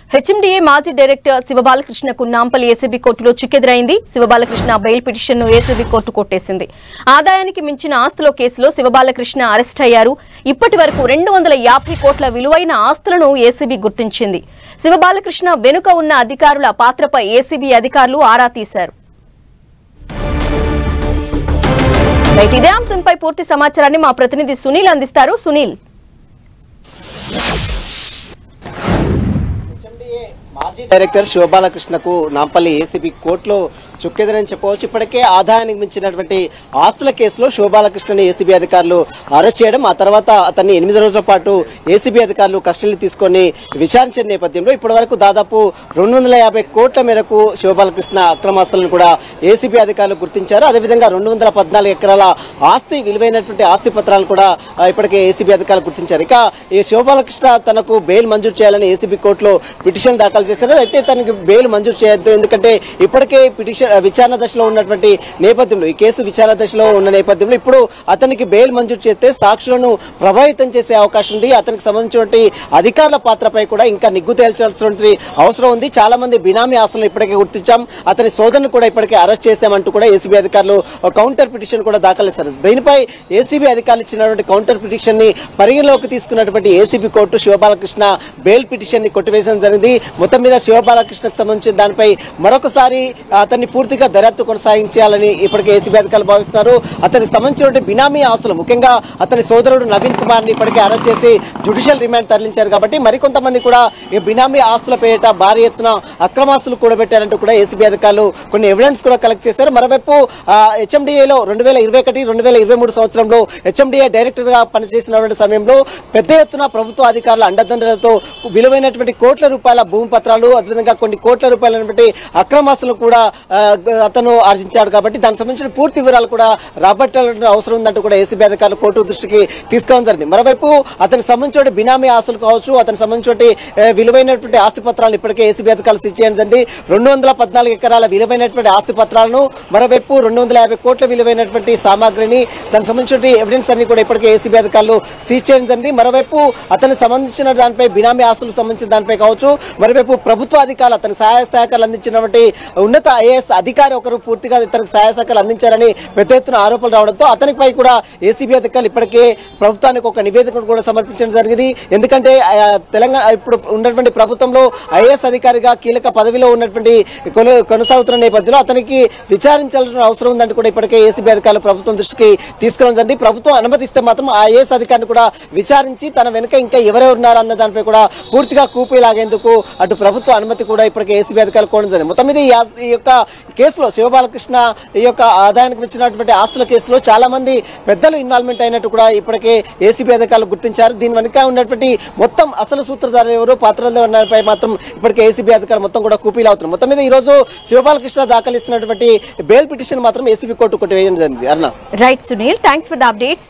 HMDA మాజీ director శివబాలకృష్ణకు Nampally ACB కోర్టులో చిక్కెదురైంది. Shiva Balakrishna bail పిటిషన్ను ఏసీబీ కోర్టు కొట్టేసింది. ఆదాయానికి మించిన ఆస్తుల కేసులో శివబాలకృష్ణ అరెస్ట్ అయ్యారు. ఇప్పటి వరకు 250 కోట్ల విలువైన ఆస్తులను ఏసీబీ గుర్తించింది. శివబాలకృష్ణ వెనుక ఉన్న అధికారుల పాత్రపై ఏసీబీ అధికారులు ఆరా తీశారు. ఇదే అంశంపై పూర్తి సమాచారాన్ని మా ప్రతినిధి సునీల్ అందిస్తారు. సునీల్, మాజీ డైరెక్టర్ శివబాలకృష్ణకు నాంపల్లి ఏసీబీ కోర్టులో చుక్కెదురని చెప్పవచ్చు. ఇప్పటికే ఆదాయానికి మించినటువంటి ఆస్తుల కేసులో శివబాలకృష్ణని ఏసీబీ అధికారులు అరెస్ట్ చేయడం, ఆ తర్వాత అతన్ని 8 రోజుల పాటు ఏసీబీ అధికారులు కస్టడీలో తీసుకొని విచారించిన నేపథ్యంలో ఇప్పటి వరకు దాదాపు 250 కోట్ల మేరకు శివబాలకృష్ణ అక్రమాస్తులను కూడా ఏసీబీ అధికారులు గుర్తించారు. అదేవిధంగా 214 ఎకరాల ఆస్తి విలువైనటువంటి ఆస్తి పత్రాలను కూడా ఇప్పటికే ఏసీబీ అధికారులు గుర్తించారు. ఇక ఈ శివబాలకృష్ణ తనకు బెయిల్ మంజూరు చేయాలని ఏసీబీ కోర్టులో పిటిషన్ దాఖలు చేశారు. అయితే తనకి బెయిల్ మంజూరు చేయొద్దు, ఎందుకంటే ఇప్పటికే పిటిషన్ విచారణ దశలో ఉన్నటువంటి నేపథ్యంలో, ఈ కేసు విచారణ దశలో ఉన్న నేపథ్యంలో ఇప్పుడు అతనికి బెయిల్ మంజూరు చేస్తే సాక్షులను ప్రభావితం చేసే అవకాశం ఉంది. అతనికి సంబంధించినటువంటి అధికారుల పాత్రపై కూడా ఇంకా నిగ్గు తేల్చాల్సినటువంటి అవసరం ఉంది. చాలా మంది బినామీ ఆస్తులను ఇప్పటికే గుర్తించాం, అతని సోదరును కూడా ఇప్పటికే అరెస్ట్ చేశామంటూ కూడా ఏసీబీ అధికారులు కౌంటర్ పిటిషన్ కూడా దాఖలు చేశారు. దీనిపై ఏసీబీ అధికారులు ఇచ్చినటువంటి కౌంటర్ పిటిషన్ ని పరిగణలోకి తీసుకున్నటువంటి ACB court Shiva Balakrishna bail petition ని కొట్టివేయడం జరిగింది. మొత్తం మీద శివబాలకృష్ణకు సంబంధించిన దానిపై మరొకసారి అతన్ని పూర్తిగా దర్యాప్తు కొనసాగించాలని ఇప్పటికే ఏసీబీ అధికారులు భావిస్తున్నారు. అతనికి సంబంధించిన బినామీ ఆస్తులు, ముఖ్యంగా అతని సోదరుడు నవీన్ కుమార్ ని ఇప్పటికే అరెస్ట్ చేసి జ్యుడిషియల్ రిమాండ్ తరలించారు. కాబట్టి మరికొంతమంది కూడా ఈ బినామీ ఆస్తుల పేరిట భారీ ఎత్తున అక్రమాస్తులు కూడబెట్టారంటూ కూడా ఏసీబీ అధికారులు కొన్ని ఎవిడెన్స్ కూడా కలెక్ట్ చేశారు. మరోవైపు హెచ్ఎండిఏలో 2021-2023 సంవత్సరంలో హెచ్ఎండిఏ డైరెక్టర్ గా పనిచేసినటువంటి సమయంలో పెద్ద ఎత్తున ప్రభుత్వ అధికారుల అండదండలతో విలువైనటువంటి కోట్ల రూపాయల భూమి పత్రాలు, అదేవిధంగా కొన్ని కోట్ల రూపాయలైనటువంటి అక్రమాస్తులు కూడా అతను ఆర్జించాడు. కాబట్టి దానికి సంబంధించిన పూర్తి వివరాలు కూడా రాబట్టాల్సిన అవసరం ఉందంటూ కూడా ఏసీబీ అధికారులు కోర్టు దృష్టికి తీసుకోవడం జరిగింది. మరోవైపు అతనికి సంబంధించిన బినామీ ఆస్తులు కావచ్చు, అతనికి సంబంధించిన విలువైనటువంటి ఆస్తి పత్రాలను ఇప్పటికే ఏసీబీ అధికారులు సీజ్ చేయడం జరిగింది. 214 ఎకరాల విలువైనటువంటి ఆస్తి పత్రాలను, మరోవైపు 250 కోట్ల విలువైనటువంటి సామాగ్రిని, దానికి సంబంధించిన ఎవిడెన్స్ అన్ని కూడా ఇప్పటికే ఏసీబీ అధికారులు సీజ్ చేయడం జరిగింది. మరోవైపు అతనికి సంబంధించిన దానిపై బినామీ ఆస్తులకు సంబంధించిన దానిపై కావచ్చు, మరోవైపు ప్రభుత్వ అధికారులు అతని సహాయ సహకారాలు అందించినటువంటి ఉన్నత ఐఏఎస్ అధికారి ఒకరు పూర్తిగా ఇతనికి సహాయ సహకారాలు అందించారని పెద్ద ఎత్తున ఆరోపణలు రావడంతో అతనిపై కూడా ఏసీబీ అధికారులు ఇప్పటికే ప్రభుత్వానికి ఒక నివేదికను కూడా సమర్పించడం జరిగింది. ఎందుకంటే తెలంగాణ ఇప్పుడు ఉన్నటువంటి ప్రభుత్వంలో ఐఏఎస్ అధికారిగా కీలక పదవిలో ఉన్నటువంటి కొనసాగుతున్న నేపథ్యంలో అతనికి విచారించాల్సిన అవసరం ఉందంటూ కూడా ఇప్పటికే ఏసీబీ అధికారులు ప్రభుత్వం దృష్టికి తీసుకురావడం జరిగింది. ప్రభుత్వం అనుమతిస్తే మాత్రం ఆ ఐఏఎస్ అధికారిని కూడా విచారించి తన వెనుక ఇంకా ఎవరెవరు ఉన్నారన్న దానిపై కూడా పూర్తిగా కూపీలాగేందుకు అటు ప్రభుత్వ అనుమతి కూడా ఇప్పటికే ఏసీబీ అధికారులు కోరడం జరిగింది. మొత్తం మీద ఈ యొక్క కేసులో శివబాలకృష్ణ ఈ యొక్క ఆదాయానికి మించినటువంటి ఆస్తుల కేసులో చాలా మంది పెద్దలు ఇన్వాల్వ్మెంట్ అయినట్టు కూడా ఇప్పటికే ఏసీబీ అధికారులు గుర్తించారు. దీని వెనుక ఉన్నటువంటి మొత్తం అసలు సూత్రధారులు ఎవరు, పాత్రలో ఉన్నపై మాత్రం ఇప్పటికే ఏసీబీ అధికారులు మొత్తం కూడా కూపీలు అవుతున్నారు. మొత్తం మీద ఈ రోజు శివబాలకృష్ణ దాఖలు ఇస్తున్నటువంటి బెయిల్ పిటిషన్ మాత్రం ఏసీబీ కోర్టు కొట్టివేయడం జరిగింది. అన్న right Sunil, thanks for the updates.